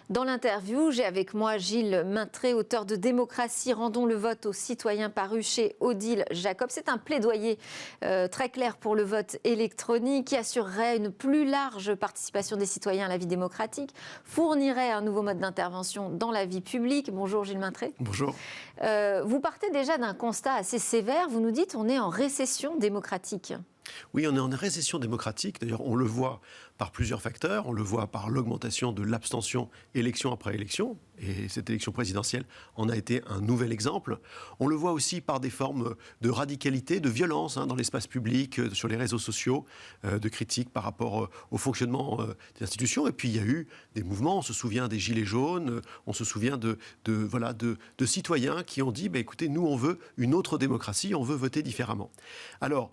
Dans l'interview, j'ai avec moi Gilles Maintré, auteur de Démocratie, rendons le vote aux citoyens, paru chez Odile Jacob. C'est un plaidoyer très clair pour le vote électronique qui assurerait une plus large participation des citoyens à la vie démocratique, fournirait un nouveau mode d'intervention dans la vie publique. Bonjour Gilles Maintré. Bonjour. Vous partez déjà d'un constat assez sévère. Vous nous dites qu'on est en récession démocratique. Oui, on est en récession démocratique. D'ailleurs, on le voit par plusieurs facteurs. On le voit par l'augmentation de l'abstention élection après élection. Et cette élection présidentielle en a été un nouvel exemple. On le voit aussi par des formes de radicalité, de violence dans l'espace public, sur les réseaux sociaux, de critiques par rapport au fonctionnement des institutions. Et puis, il y a eu des mouvements. On se souvient des Gilets jaunes. On se souvient de citoyens qui ont dit écoutez, nous, on veut une autre démocratie. On veut voter différemment. Alors,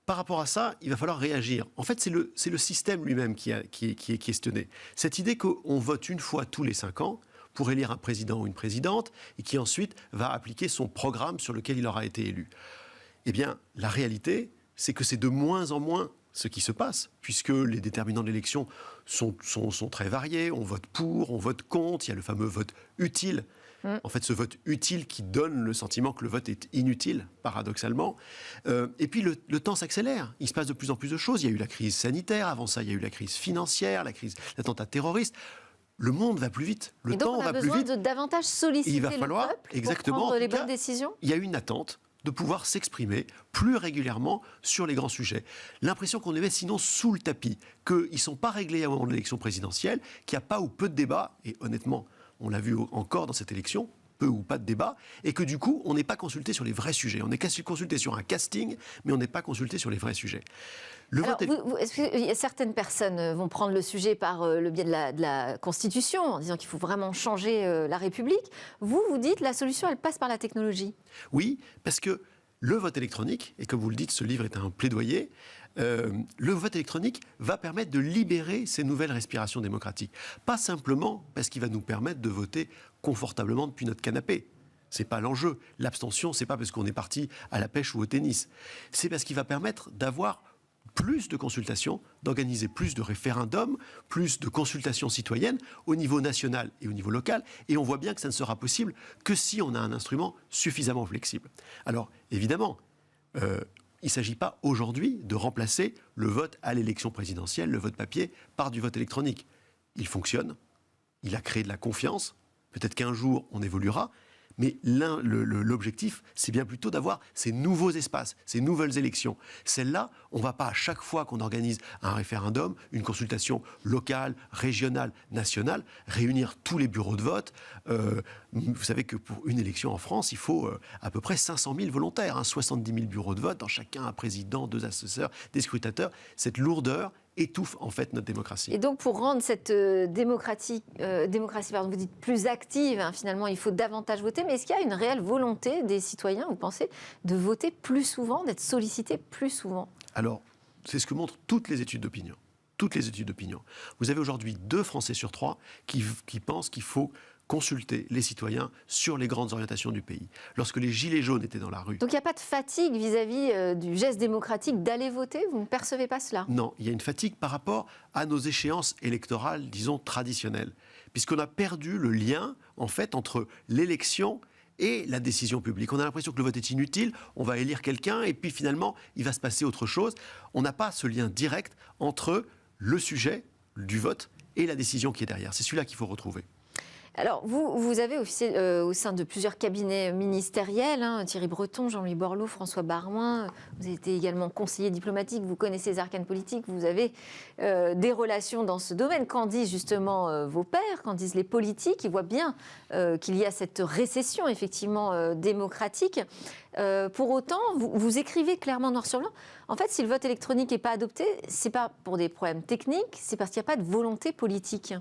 par rapport à ça, il va falloir réagir. En fait, c'est le système lui-même qui est questionné. Cette idée qu'on vote une fois tous les 5 ans pour élire un président ou une présidente et qui ensuite va appliquer son programme sur lequel il aura été élu. Eh bien, la réalité, c'est que c'est de moins en moins ce qui se passe, puisque les déterminants de l'élection sont très variés. On vote pour, on vote contre, il y a le fameux vote utile. En fait, ce vote utile qui donne le sentiment que le vote est inutile, paradoxalement. Et puis, le temps s'accélère. Il se passe de plus en plus de choses. Il y a eu la crise sanitaire. Avant ça, il y a eu la crise financière, l'attentat terroriste. Le monde va plus vite. Le temps va plus vite. On a besoin de davantage solliciter le peuple exactement, pour prendre les bonnes décisions. Il y a une attente de pouvoir s'exprimer plus régulièrement sur les grands sujets. L'impression qu'on les met sinon sous le tapis, qu'ils ne sont pas réglés au moment de l'élection présidentielle, qu'il n'y a pas ou peu de débats, et honnêtement, on l'a vu encore dans cette élection, peu ou pas de débat, et que du coup, on n'est pas consulté sur les vrais sujets. On est consulté sur un casting, mais on n'est pas consulté sur les vrais sujets. Certaines personnes vont prendre le sujet par le biais de la Constitution, en disant qu'il faut vraiment changer la République. Vous dites la solution, elle passe par la technologie. Oui, parce que le vote électronique, et comme vous le dites, ce livre est un plaidoyer, le vote électronique va permettre de libérer ces nouvelles respirations démocratiques. Pas simplement parce qu'il va nous permettre de voter confortablement depuis notre canapé. C'est pas l'enjeu. L'abstention, c'est pas parce qu'on est parti à la pêche ou au tennis. C'est parce qu'il va permettre d'avoir plus de consultations, d'organiser plus de référendums, plus de consultations citoyennes au niveau national et au niveau local. Et on voit bien que ça ne sera possible que si on a un instrument suffisamment flexible. Alors, évidemment, il ne s'agit pas aujourd'hui de remplacer le vote à l'élection présidentielle, le vote papier, par du vote électronique. Il fonctionne, il a créé de la confiance, peut-être qu'un jour on évoluera, mais l'objectif, c'est bien plutôt d'avoir ces nouveaux espaces, ces nouvelles élections. Celles-là, on ne va pas à chaque fois qu'on organise un référendum, une consultation locale, régionale, nationale, réunir tous les bureaux de vote. Vous savez que pour une élection en France, il faut à peu près 500 000 volontaires, 70 000 bureaux de vote, dans chacun un président, 2 assesseurs, des scrutateurs. Cette lourdeur étouffe en fait notre démocratie. Et donc pour rendre cette démocratie, vous dites plus active, finalement il faut davantage voter, mais est-ce qu'il y a une réelle volonté des citoyens, vous pensez, de voter plus souvent, d'être sollicités plus souvent? Alors, c'est ce que montrent toutes les études d'opinion. Toutes les études d'opinion. Vous avez aujourd'hui 2 Français sur 3 qui pensent qu'il faut consulter les citoyens sur les grandes orientations du pays. Lorsque les Gilets jaunes étaient dans la rue... Donc il n'y a pas de fatigue vis-à-vis du geste démocratique d'aller voter? Vous ne percevez pas cela? Non, il y a une fatigue par rapport à nos échéances électorales, disons, traditionnelles. Puisqu'on a perdu le lien, en fait, entre l'élection et la décision publique. On a l'impression que le vote est inutile, on va élire quelqu'un et puis finalement, il va se passer autre chose. On n'a pas ce lien direct entre le sujet du vote et la décision qui est derrière. C'est celui-là qu'il faut retrouver. Alors, vous avez officié au sein de plusieurs cabinets ministériels, Thierry Breton, Jean-Louis Borloo, François Baroin. Vous avez été également conseiller diplomatique, vous connaissez les arcanes politiques, vous avez des relations dans ce domaine. Qu'en disent justement vos pairs, qu'en disent les politiques? Ils voient bien qu'il y a cette récession, effectivement, démocratique. Pour autant, vous écrivez clairement noir sur blanc. En fait, si le vote électronique n'est pas adopté, ce n'est pas pour des problèmes techniques, c'est parce qu'il n'y a pas de volonté politique.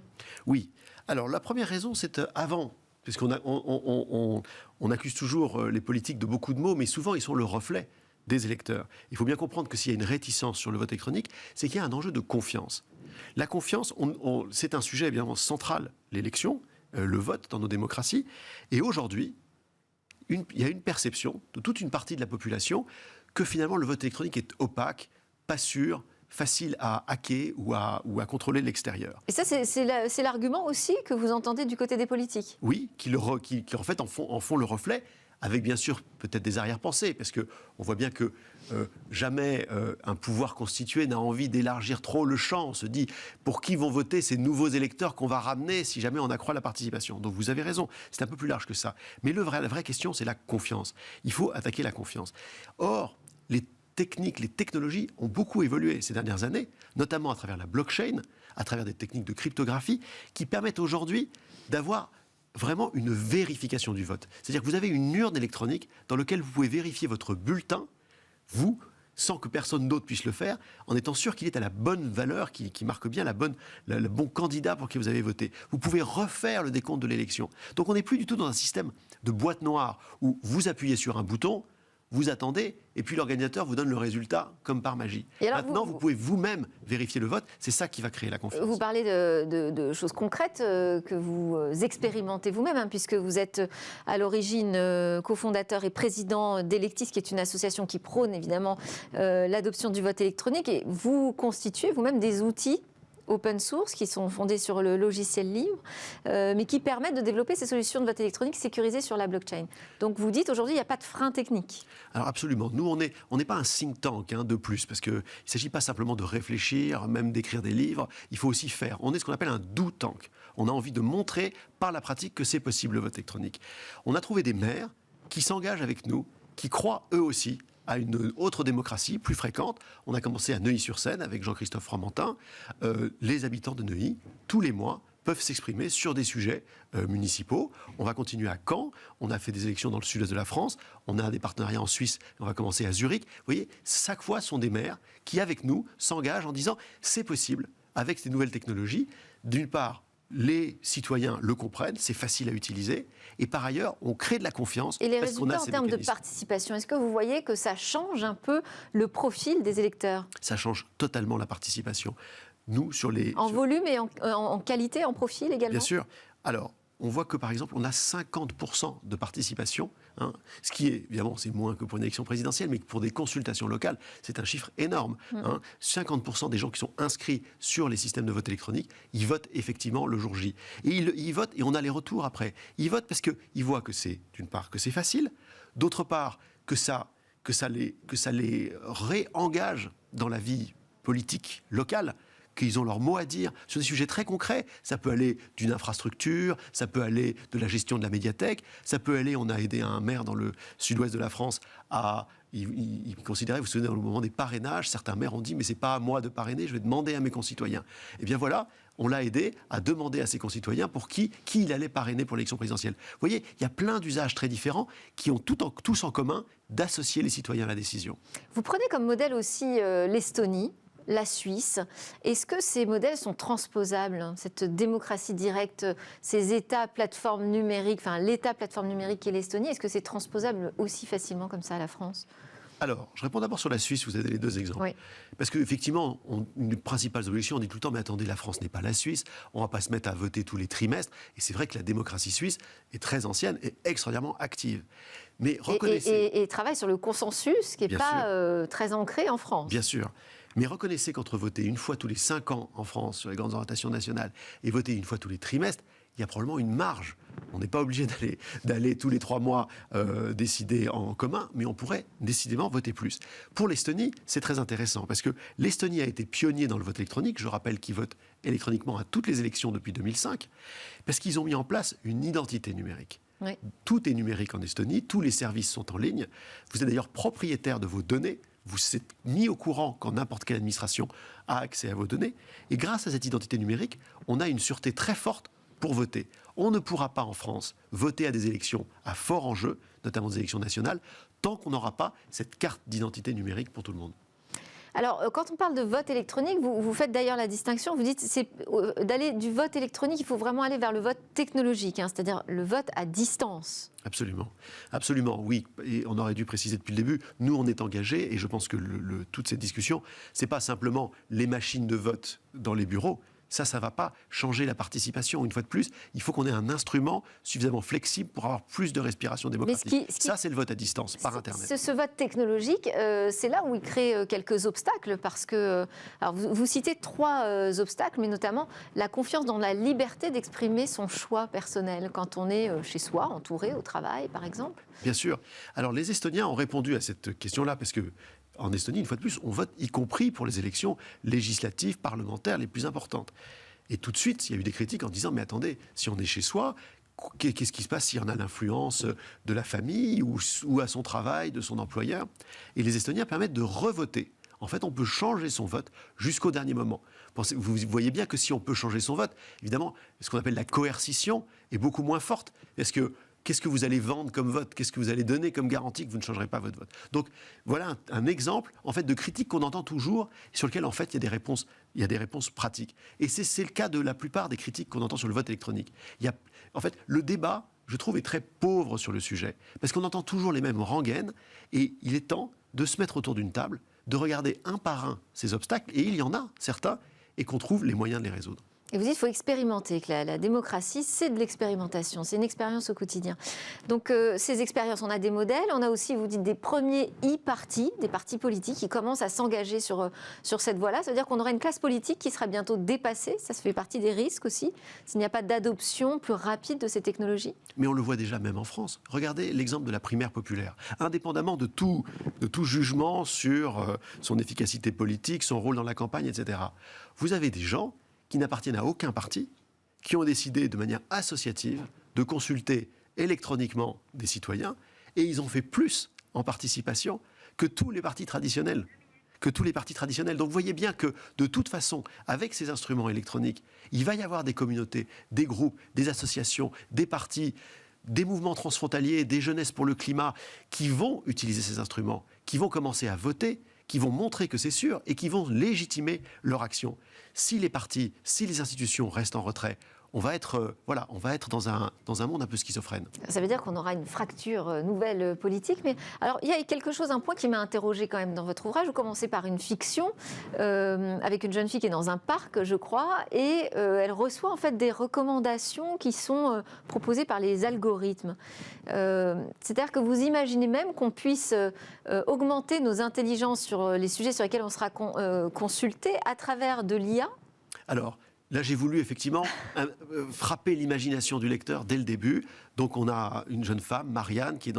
Oui. Alors, la première raison, c'est avant, puisqu'on on accuse toujours les politiques de beaucoup de mots, mais souvent, ils sont le reflet des électeurs. Il faut bien comprendre que s'il y a une réticence sur le vote électronique, c'est qu'il y a un enjeu de confiance. La confiance, c'est un sujet évidemment central, l'élection, le vote dans nos démocraties. Et aujourd'hui, il y a une perception de toute une partie de la population que finalement le vote électronique est opaque, pas sûr, facile à hacker ou à contrôler l'extérieur. Et ça, c'est l'argument aussi que vous entendez du côté des politiques? Oui, qui en fait en font le reflet, avec bien sûr peut-être des arrière-pensées, parce qu'on voit bien que jamais un pouvoir constitué n'a envie d'élargir trop le champ. On se dit, pour qui vont voter ces nouveaux électeurs qu'on va ramener si jamais on accroît la participation? Donc vous avez raison, c'est un peu plus large que ça. Mais la vraie question, c'est la confiance. Il faut attaquer la confiance. Or, les techniques, les technologies ont beaucoup évolué ces dernières années, notamment à travers la blockchain, à travers des techniques de cryptographie, qui permettent aujourd'hui d'avoir vraiment une vérification du vote. C'est-à-dire que vous avez une urne électronique dans laquelle vous pouvez vérifier votre bulletin, vous, sans que personne d'autre puisse le faire, en étant sûr qu'il est à la bonne valeur, qui marque bien le bon candidat pour qui vous avez voté. Vous pouvez refaire le décompte de l'élection. Donc on n'est plus du tout dans un système de boîte noire où vous appuyez sur un bouton, vous attendez, et puis l'organisateur vous donne le résultat comme par magie. Maintenant, vous pouvez vous-même vérifier le vote. C'est ça qui va créer la confiance. Vous parlez de choses concrètes que vous expérimentez vous-même, hein, puisque vous êtes à l'origine cofondateur et président d'Electis, qui est une association qui prône évidemment l'adoption du vote électronique. Et vous constituez vous-même des outils open source, qui sont fondés sur le logiciel libre, mais qui permettent de développer ces solutions de vote électronique sécurisées sur la blockchain. Donc vous dites aujourd'hui, il n'y a pas de frein technique. Alors absolument. Nous, on n'est pas un think tank de plus, parce qu'il ne s'agit pas simplement de réfléchir, même d'écrire des livres, il faut aussi faire. On est ce qu'on appelle un do tank. On a envie de montrer par la pratique que c'est possible le vote électronique. On a trouvé des maires qui s'engagent avec nous, qui croient eux aussi à une autre démocratie plus fréquente. On a commencé à Neuilly-sur-Seine avec Jean-Christophe Fromentin. Les habitants de Neuilly, tous les mois, peuvent s'exprimer sur des sujets municipaux. On va continuer à Caen. On a fait des élections dans le sud-est de la France. On a des partenariats en Suisse. On va commencer à Zurich. Vous voyez, chaque fois, ce sont des maires qui, avec nous, s'engagent en disant « c'est possible, avec ces nouvelles technologies, d'une part, les citoyens le comprennent, c'est facile à utiliser, et par ailleurs, on crée de la confiance. Et les résultats en termes de participation, est-ce que vous voyez que ça change un peu le profil des électeurs? Ça change totalement la participation. Nous, En volume et en qualité, en profil également? Bien sûr. Alors, on voit que, par exemple, on a 50% de participation, ce qui est, évidemment, c'est moins que pour une élection présidentielle, mais pour des consultations locales, c'est un chiffre énorme. 50% des gens qui sont inscrits sur les systèmes de vote électronique, ils votent effectivement le jour J. Et ils votent, et on a les retours après. Ils votent parce qu'ils voient que c'est, d'une part, que c'est facile, d'autre part, que ça les réengage dans la vie politique locale, qu'ils ont leur mot à dire sur des sujets très concrets. Ça peut aller d'une infrastructure, ça peut aller de la gestion de la médiathèque, ça peut aller, on a aidé un maire dans le sud-ouest de la France il considérait, vous vous souvenez, dans le moment des parrainages, certains maires ont dit « mais c'est pas à moi de parrainer, je vais demander à mes concitoyens ». Eh bien voilà, on l'a aidé à demander à ses concitoyens pour qui il allait parrainer pour l'élection présidentielle. Vous voyez, il y a plein d'usages très différents qui ont tous en commun d'associer les citoyens à la décision. Vous prenez comme modèle aussi l'Estonie, la Suisse. Est-ce que ces modèles sont transposables, cette démocratie directe, ces États plateformes numériques, enfin l'État plateforme numérique et l'Estonie, est-ce que c'est transposable aussi facilement comme ça à la France? Alors, je réponds d'abord sur la Suisse, vous avez les deux exemples. Oui. Parce qu'effectivement, une des principales objections, on dit tout le temps, mais attendez, la France n'est pas la Suisse, on ne va pas se mettre à voter tous les trimestres. Et c'est vrai que la démocratie suisse est très ancienne et extraordinairement active. Mais reconnaissez... Et travaille sur le consensus qui n'est pas très ancré en France. Bien sûr. Mais reconnaissez qu'entre voter une fois tous les 5 ans en France sur les grandes orientations nationales et voter une fois tous les trimestres, il y a probablement une marge. On n'est pas obligé d'aller tous les 3 mois décider en commun, mais on pourrait décidément voter plus. Pour l'Estonie, c'est très intéressant, parce que l'Estonie a été pionnier dans le vote électronique. Je rappelle qu'ils votent électroniquement à toutes les élections depuis 2005, parce qu'ils ont mis en place une identité numérique. Oui. Tout est numérique en Estonie, tous les services sont en ligne. Vous êtes d'ailleurs propriétaire de vos données. Vous êtes mis au courant quand n'importe quelle administration a accès à vos données. Et grâce à cette identité numérique, on a une sûreté très forte pour voter. On ne pourra pas en France voter à des élections à fort enjeu, notamment des élections nationales, tant qu'on n'aura pas cette carte d'identité numérique pour tout le monde. Alors, quand on parle de vote électronique, vous faites d'ailleurs la distinction, vous dites d'aller du vote électronique, il faut vraiment aller vers le vote technologique, c'est-à-dire le vote à distance. Absolument, absolument, oui. Et on aurait dû préciser depuis le début, nous on est engagés, et je pense que toute cette discussion, c'est pas simplement les machines de vote dans les bureaux, Ça ne va pas changer la participation. Une fois de plus, il faut qu'on ait un instrument suffisamment flexible pour avoir plus de respiration démocratique. Ça, c'est le vote à distance, par Internet. Ce vote technologique, c'est là où il crée quelques obstacles, parce que alors vous citez 3 obstacles, mais notamment la confiance dans la liberté d'exprimer son choix personnel quand on est chez soi, entouré, au travail, par exemple. Bien sûr. Alors, les Estoniens ont répondu à cette question-là, parce que en Estonie, une fois de plus, on vote y compris pour les élections législatives, parlementaires les plus importantes. Et tout de suite, il y a eu des critiques en disant « Mais attendez, si on est chez soi, qu'est-ce qui se passe si on a l'influence de la famille ou à son travail, de son employeur ?» Et les Estoniens permettent de revoter. En fait, on peut changer son vote jusqu'au dernier moment. Vous voyez bien que si on peut changer son vote, évidemment, ce qu'on appelle la coercition est beaucoup moins forte. Qu'est-ce que vous allez vendre comme vote? Qu'est-ce que vous allez donner comme garantie que vous ne changerez pas votre vote? Donc voilà un exemple en fait de critique qu'on entend toujours, sur lequel en fait il y a des réponses pratiques. Et c'est le cas de la plupart des critiques qu'on entend sur le vote électronique. En fait, le débat, je trouve, est très pauvre sur le sujet, parce qu'on entend toujours les mêmes rengaines, et il est temps de se mettre autour d'une table, de regarder un par un ces obstacles, et il y en a certains, et qu'on trouve les moyens de les résoudre. Et vous dites qu'il faut expérimenter, que la démocratie, c'est de l'expérimentation, c'est une expérience au quotidien. Donc ces expériences, on a des modèles, on a aussi, vous dites, des premiers e-partis, des partis politiques qui commencent à s'engager sur cette voie-là. Ça veut dire qu'on aura une classe politique qui sera bientôt dépassée, ça fait partie des risques aussi, s'il n'y a pas d'adoption plus rapide de ces technologies. Mais on le voit déjà même en France. Regardez l'exemple de la primaire populaire. Indépendamment de tout jugement sur son efficacité politique, son rôle dans la campagne, etc. Vous avez des gens qui n'appartiennent à aucun parti, qui ont décidé de manière associative de consulter électroniquement des citoyens, et ils ont fait plus en participation que tous les partis traditionnels. Donc vous voyez bien que, de toute façon, avec ces instruments électroniques, il va y avoir des communautés, des groupes, des associations, des partis, des mouvements transfrontaliers, des jeunesses pour le climat, qui vont utiliser ces instruments, qui vont commencer à voter, qui vont montrer que c'est sûr et qui vont légitimer leur action. Si les partis, si les institutions restent en retrait, on va être dans un monde un peu schizophrène. Ça veut dire qu'on aura une fracture nouvelle politique. Mais alors, il y a un point qui m'a interrogée quand même dans votre ouvrage. Vous commencez par une fiction avec une jeune fille qui est dans un parc, je crois, et elle reçoit en fait des recommandations qui sont proposées par les algorithmes. C'est-à-dire que vous imaginez même qu'on puisse augmenter nos intelligences sur les sujets sur lesquels on sera consulté à travers de l'IA. Alors, là, j'ai voulu effectivement frapper l'imagination du lecteur dès le début. Donc, on a une jeune femme, Marianne, qui est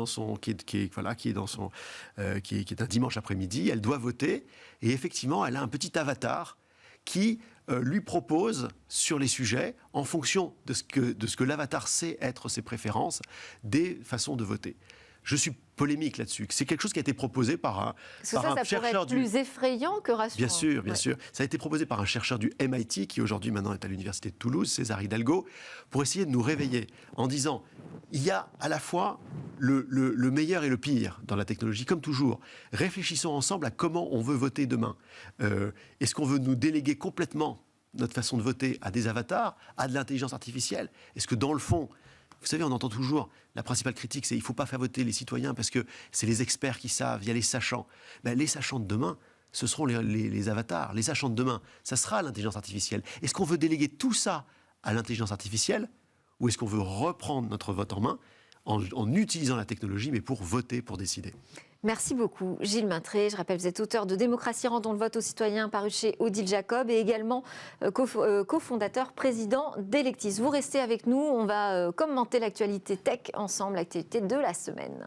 un dimanche après-midi. Elle doit voter et effectivement, elle a un petit avatar qui lui propose sur les sujets, en fonction de ce que l'avatar sait être ses préférences, des façons de voter. Je suis polémique là-dessus. C'est quelque chose qui a été proposé par un chercheur. Ça pourrait être plus effrayant que rassurant. Bien sûr, bien sûr. Ça a été proposé par un chercheur du MIT, qui aujourd'hui maintenant est à l'université de Toulouse, César Hidalgo, pour essayer de nous réveiller en disant il y a à la fois le meilleur et le pire dans la technologie, comme toujours. Réfléchissons ensemble à comment on veut voter demain. Est-ce qu'on veut nous déléguer complètement notre façon de voter à des avatars, à de l'intelligence artificielle? Est-ce que dans le fond, vous savez, on entend toujours, la principale critique, c'est qu'il ne faut pas faire voter les citoyens parce que c'est les experts qui savent, il y a les sachants. Ben, les sachants de demain, ce seront les avatars. Les sachants de demain, ça sera l'intelligence artificielle. Est-ce qu'on veut déléguer tout ça à l'intelligence artificielle ou est-ce qu'on veut reprendre notre vote en main en utilisant la technologie, mais pour voter, pour décider? Merci beaucoup, Gilles Maintré. Je rappelle, vous êtes auteur de Démocratie, rendons le vote aux citoyens, paru chez Odile Jacob, et également cofondateur, président d'Electis. Vous restez avec nous, on va commenter l'actualité tech ensemble, l'actualité de la semaine.